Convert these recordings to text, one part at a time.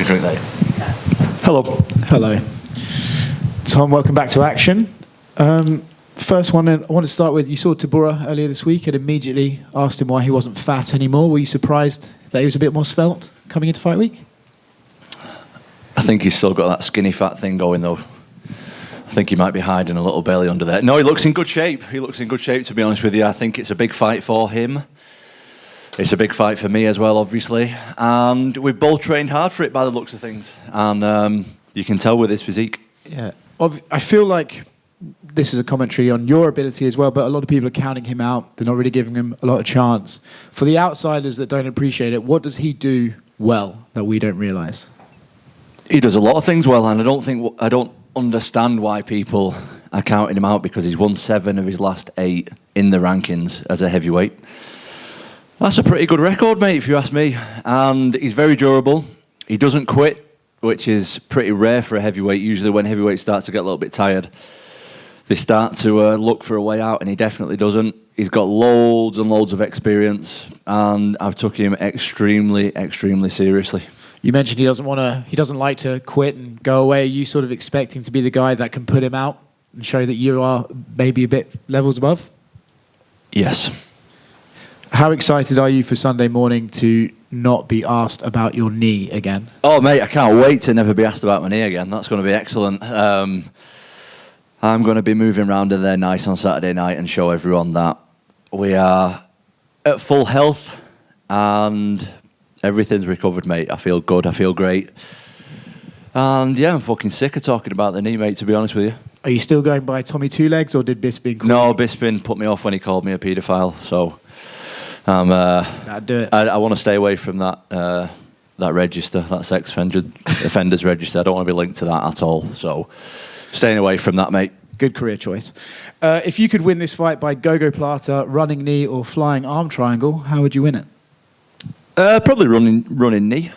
drink that. Hello. Hello. Tom, welcome back to Action. First one, I want to start with, you saw Tybura earlier this week and immediately asked him why he wasn't fat anymore. Were you surprised that he was a bit more svelte coming into fight week? I think he's still got that skinny fat thing going, though. I think he might be hiding a little belly under there. No, he looks in good shape. He looks in good shape, to be honest with you. I think it's a big fight for him. It's a big fight for me as well, obviously. And we've both trained hard for it by the looks of things. And you can tell with his physique. Yeah. I feel like this is a commentary on your ability as well, but a lot of people are counting him out. They're not really giving him a lot of chance. For the outsiders that don't appreciate it, what does he do well that we don't realise? He does a lot of things well, and I don't understand why people are counting him out, because he's won 7 of his last 8 in the rankings as a heavyweight. That's a pretty good record, mate, if you ask me. And he's very durable. He doesn't quit, which is pretty rare for a heavyweight. Usually when heavyweights start to get a little bit tired, they start to look for a way out, and he definitely doesn't. He's got loads and loads of experience, and I've took him extremely, extremely seriously. You mentioned he doesn't like to quit and go away. Are you sort of expect him to be the guy that can put him out and show that you are maybe a bit levels above? Yes. How excited are you for Sunday morning to not be asked about your knee again? Oh, mate, I can't wait to never be asked about my knee again. That's going to be excellent. I'm going to be moving around in there nice on Saturday night and show everyone that we are at full health and everything's recovered, mate. I feel good. I feel great. And yeah, I'm fucking sick of talking about the knee, mate, to be honest with you. Are you still going by Tommy Two Legs, or did Bisping call No, you? Bisping put me off when he called me a paedophile, so That'd do it. I want to stay away from that register, that sex offenders register. I don't want to be linked to that at all, so staying away from that, mate. Good career choice. If you could win this fight by go-go plata, running knee, or flying arm triangle, how would you win it? Probably running knee.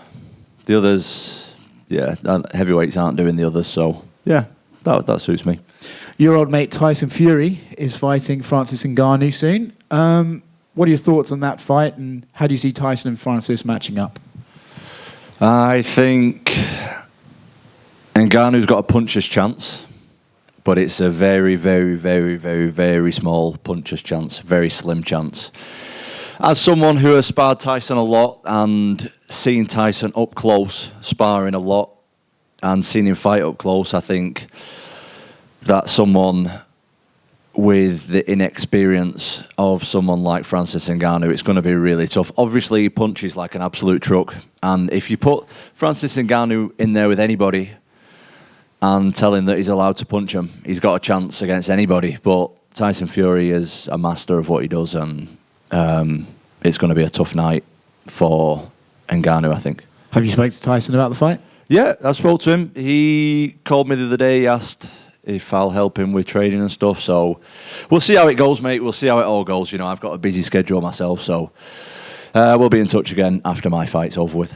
The others, yeah, heavyweights aren't doing the others, so yeah, that suits me. Your old mate Tyson Fury is fighting Francis Ngannou soon. What are your thoughts on that fight, and how do you see Tyson and Francis matching up? I think Ngannou's got a puncher's chance, but it's a very, very, very, very, very small puncher's chance, very slim chance. As someone who has sparred Tyson a lot and seen Tyson up close, sparring a lot, and seen him fight up close, I think that someone with the inexperience of someone like Francis Ngannou, it's going to be really tough. Obviously, he punches like an absolute truck, and if you put Francis Ngannou in there with anybody and tell him that he's allowed to punch him, he's got a chance against anybody. But Tyson Fury is a master of what he does, and it's going to be a tough night for Ngannou, I think. Have you spoken to Tyson about the fight? Yeah, I spoke to him. He called me the other day. He asked if I'll help him with training and stuff. So we'll see how it goes, mate. We'll see how it all goes. You know, I've got a busy schedule myself, so we'll be in touch again after my fight's over with.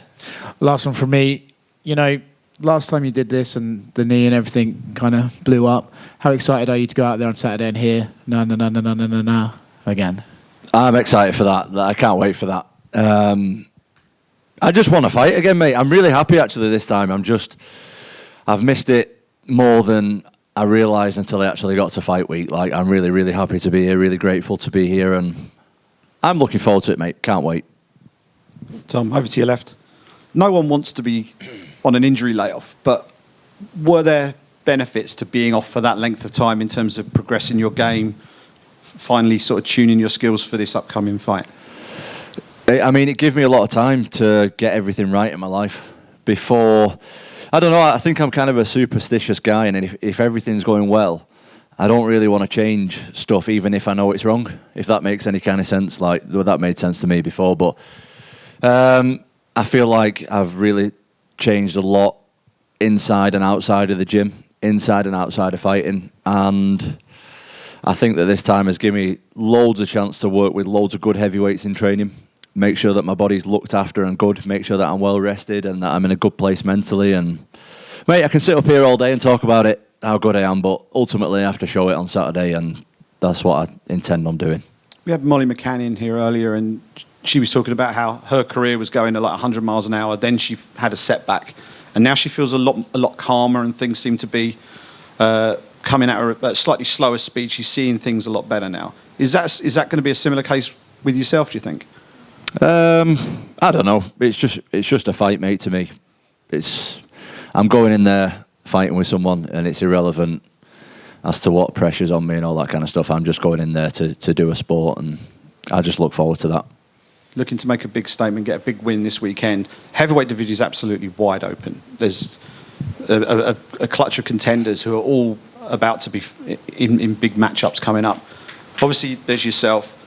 Last one from me. You know, last time you did this and the knee and everything kind of blew up, how excited are you to go out there on Saturday and hear no again? I'm excited for that. I can't wait for that. I just want to fight again, mate. I'm really happy actually this time. I've missed it more than I realised until I actually got to fight week. Like, I'm really, really happy to be here, really grateful to be here, and I'm looking forward to it, mate. Can't wait. Tom, over to your left. No one wants to be on an injury layoff, but were there benefits to being off for that length of time in terms of progressing your game, finally sort of tuning your skills for this upcoming fight? I mean, it gave me a lot of time to get everything right in my life. Before, I don't know, I think I'm kind of a superstitious guy, and if everything's going well, I don't really want to change stuff, even if I know it's wrong, if that makes any kind of sense. Like, well, that made sense to me before, but I feel like I've really changed a lot inside and outside of the gym, inside and outside of fighting, and I think that this time has given me loads of chance to work with loads of good heavyweights in training, make sure that my body's looked after and good, make sure that I'm well rested and that I'm in a good place mentally. And mate, I can sit up here all day and talk about it, how good I am, but ultimately I have to show it on Saturday, and that's what I intend on doing. We had Molly McCann in here earlier, and she was talking about how her career was going at like 100 miles an hour, then she had a setback, and now she feels a lot calmer, and things seem to be coming at her at a slightly slower speed. She's seeing things a lot better now. Is that going to be a similar case with yourself, do you think? I don't know. It's just a fight, mate. To me, I'm going in there fighting with someone, and it's irrelevant as to what pressure's on me and all that kind of stuff. I'm just going in there to do a sport, and I just look forward to that. Looking to make a big statement, get a big win this weekend. Heavyweight division is absolutely wide open. There's a clutch of contenders who are all about to be in big matchups coming up. Obviously, there's yourself.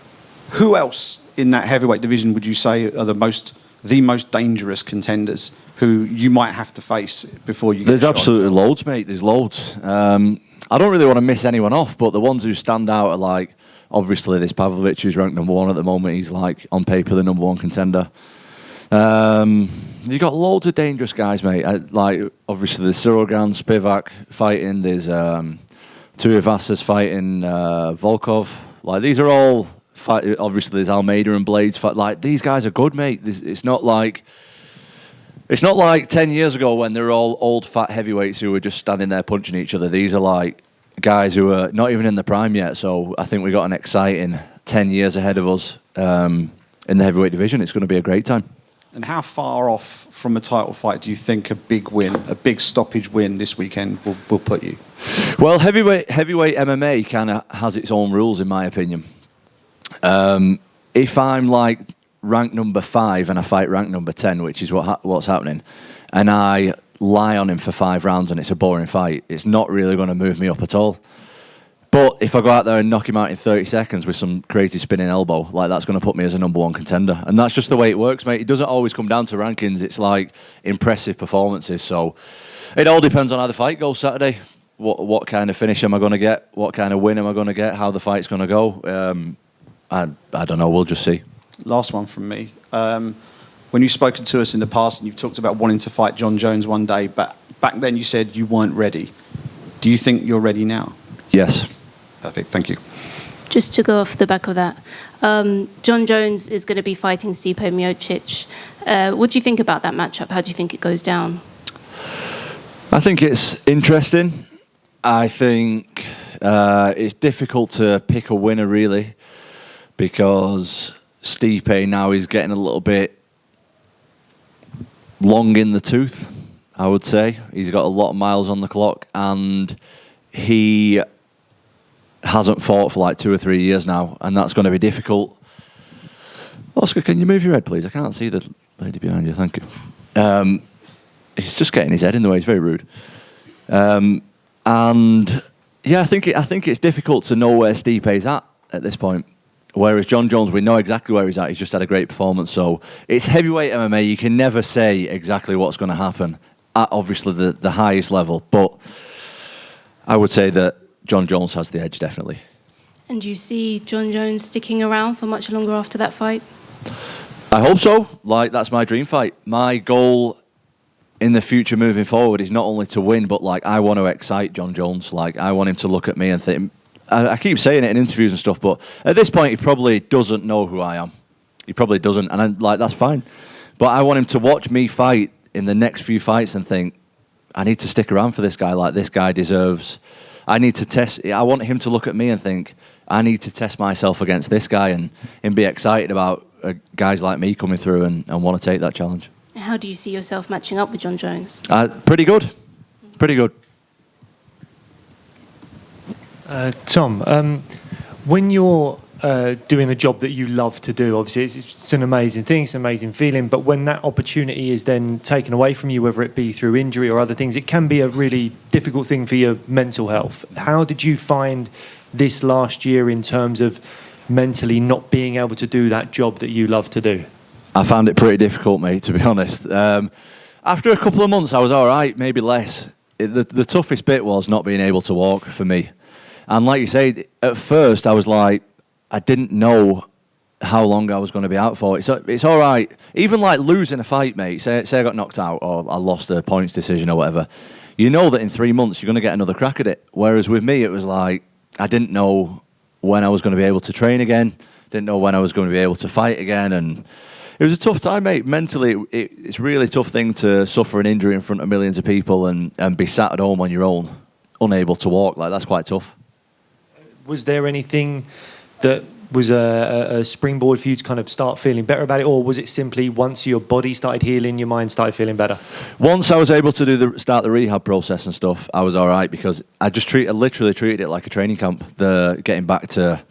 Who else in that heavyweight division would you say are the most dangerous contenders who you might have to face before you get There's shot? absolutely loads, mate. There's loads. I don't really want to miss anyone off, but the ones who stand out are like, obviously, this Pavlovich, who's ranked number 1 at the moment. He's like, on paper, the number 1 contender. You got loads of dangerous guys, mate. Like, obviously, there's Sirogan, Spivak fighting. There's Tuivasas fighting Volkov. Like, these are all obviously, there's Almeida and Blades fight. Like, these guys are good, mate. It's not like 10 years ago when they were all old, fat heavyweights who were just standing there punching each other. These are like guys who are not even in the prime yet. So I think we got an exciting 10 years ahead of us in the heavyweight division. It's going to be a great time. And how far off from a title fight do you think a big win, a big stoppage win this weekend will put you? Well, heavyweight MMA kind of has its own rules, in my opinion. If I'm like ranked number 5 and I fight ranked number 10, which is what's happening, and I lie on him for 5 rounds and it's a boring fight, it's not really going to move me up at all. But if I go out there and knock him out in 30 seconds with some crazy spinning elbow, like, that's going to put me as a number 1 contender. And that's just the way it works, mate. It doesn't always come down to rankings. It's like impressive performances. So it all depends on how the fight goes Saturday. What kind of finish am I going to get? What kind of win am I going to get? How the fight's going to go? I don't know. We'll just see. Last one from me. When you've spoken to us in the past and you've talked about wanting to fight Jon Jones one day, but back then you said you weren't ready. Do you think you're ready now? Yes. Perfect. Thank you. Just to go off the back of that, Jon Jones is going to be fighting Stipe Miocic. What do you think about that matchup? How do you think it goes down? I think it's interesting. I think it's difficult to pick a winner, really, because Stipe now is getting a little bit long in the tooth, I would say. He's got a lot of miles on the clock, and he hasn't fought for like 2 or 3 years now, and that's going to be difficult. Oscar, can you move your head, please? I can't see the lady behind you. Thank you. He's just getting his head in the way. He's very rude. And yeah, I think it's difficult to know where Stipe's at this point. Whereas Jon Jones, we know exactly where he's at. He's just had a great performance. So it's heavyweight MMA. You can never say exactly what's going to happen at obviously the highest level. But I would say that Jon Jones has the edge, definitely. And do you see Jon Jones sticking around for much longer after that fight? I hope so. Like, that's my dream fight. My goal in the future moving forward is not only to win, but like, I want to excite Jon Jones. Like, I want him to look at me and think, I keep saying it in interviews and stuff, but at this point he probably doesn't know who I am. He probably doesn't, and I'm like, that's fine. But I want him to watch me fight in the next few fights and think, I need to stick around for this guy. Like, this guy deserves. I need to test. I want him to look at me and think, I need to test myself against this guy, and be excited about guys like me coming through and want to take that challenge. How do you see yourself matching up with Jon Jones? Pretty good. Pretty good. Tom, when you're doing the job that you love to do, obviously it's an amazing thing, it's an amazing feeling, but when that opportunity is then taken away from you, whether it be through injury or other things, it can be a really difficult thing for your mental health. How did you find this last year in terms of mentally not being able to do that job that you love to do? I found it pretty difficult, mate, to be honest. After a couple of months, I was all right, maybe less. The toughest bit was not being able to walk for me. And like you say, at first I was like, I didn't know how long I was going to be out for. It's all right. Even like losing a fight, mate, say I got knocked out or I lost a points decision or whatever, you know that in 3 months you're going to get another crack at it. Whereas with me, it was like, I didn't know when I was going to be able to train again, didn't know when I was going to be able to fight again. And It was a tough time, mate. Mentally, it's a really tough thing to suffer an injury in front of millions of people and be sat at home on your own, unable to walk. Like, that's quite tough. Was there anything that was a springboard for you to kind of start feeling better about it, or was it simply once your body started healing, your mind started feeling better? Once I was able to start the rehab process and stuff, I was all right, because I literally treated it like a training camp. Getting back to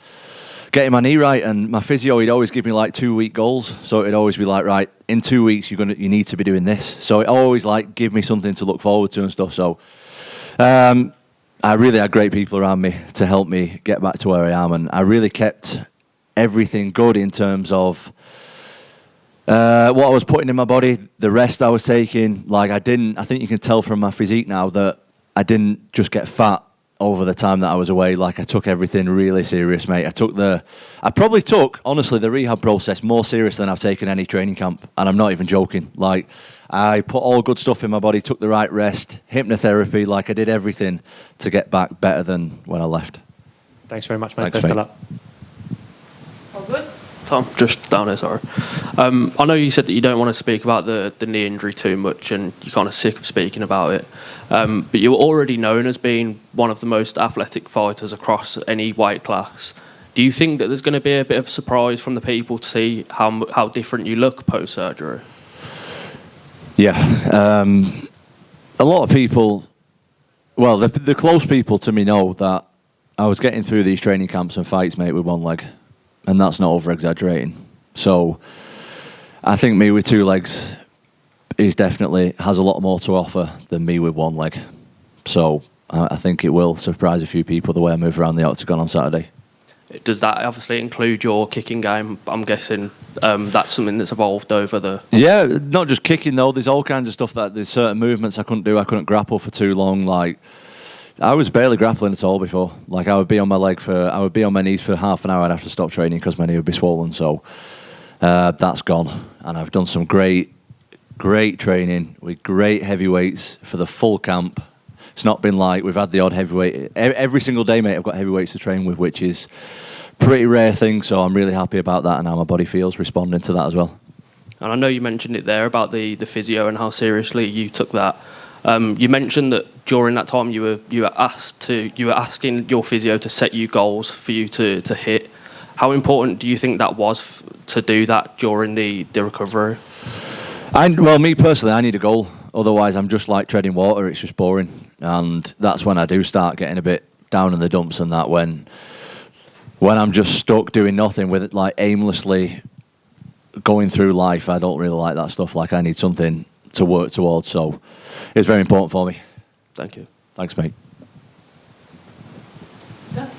getting my knee right, and my physio, he'd always give me like 2-week goals. So it'd always be like, right, in 2 weeks you need to be doing this. So it always like give me something to look forward to and stuff. So I really had great people around me to help me get back to where I am, and I really kept everything good in terms of what I was putting in my body, the rest I was taking. Like, I think you can tell from my physique now that I didn't just get fat over the time that I was away. Like, I took everything really serious, mate. I probably took, honestly, the rehab process more serious than I've taken any training camp, and I'm not even joking. Like, I put all good stuff in my body, took the right rest, hypnotherapy, like I did everything to get back better than when I left. Thanks very much, mate. Thanks, Best of luck. All good? Tom, just down here, sorry. I know you said that you don't want to speak about the knee injury too much, and you're kind of sick of speaking about it. But you were already known as being one of the most athletic fighters across any weight class. Do you think that there's going to be a bit of a surprise from the people to see how different you look post-surgery? Yeah. A lot of people, well, the close people to me know that I was getting through these training camps and fights, mate, with one leg. And that's not over-exaggerating. So I think me with 2 legs definitely has a lot more to offer than me with 1 leg. So I think it will surprise a few people the way I move around the octagon on Saturday. Does that obviously include your kicking game? I'm guessing that's something that's evolved over the... Yeah, not just kicking though. There's all kinds of stuff there's certain movements I couldn't do. I couldn't grapple for too long. Like, I was barely grappling at all before. Like, I would be on my knees for half an hour. I'd have to stop training because my knee would be swollen. So that's gone. And I've done some great training with great heavyweights for the full camp. It's not been like we've had the odd heavyweight. Every single day, mate, I've got heavyweights to train with, which is a pretty rare thing. So I'm really happy about that, and how my body feels responding to that as well. And I know you mentioned it there about the physio and how seriously you took that. You mentioned that during that time you were asking your physio to set you goals for you to hit. How important do you think that was to do that during the recovery? Well, me personally, I need a goal. Otherwise, I'm just like treading water. It's just boring. And that's when I do start getting a bit down in the dumps, and that when I'm just stuck doing nothing with it, like aimlessly going through life. I don't really like that stuff. Like, I need something to work towards. So it's very important for me. Thank you. Thanks, mate. Yeah.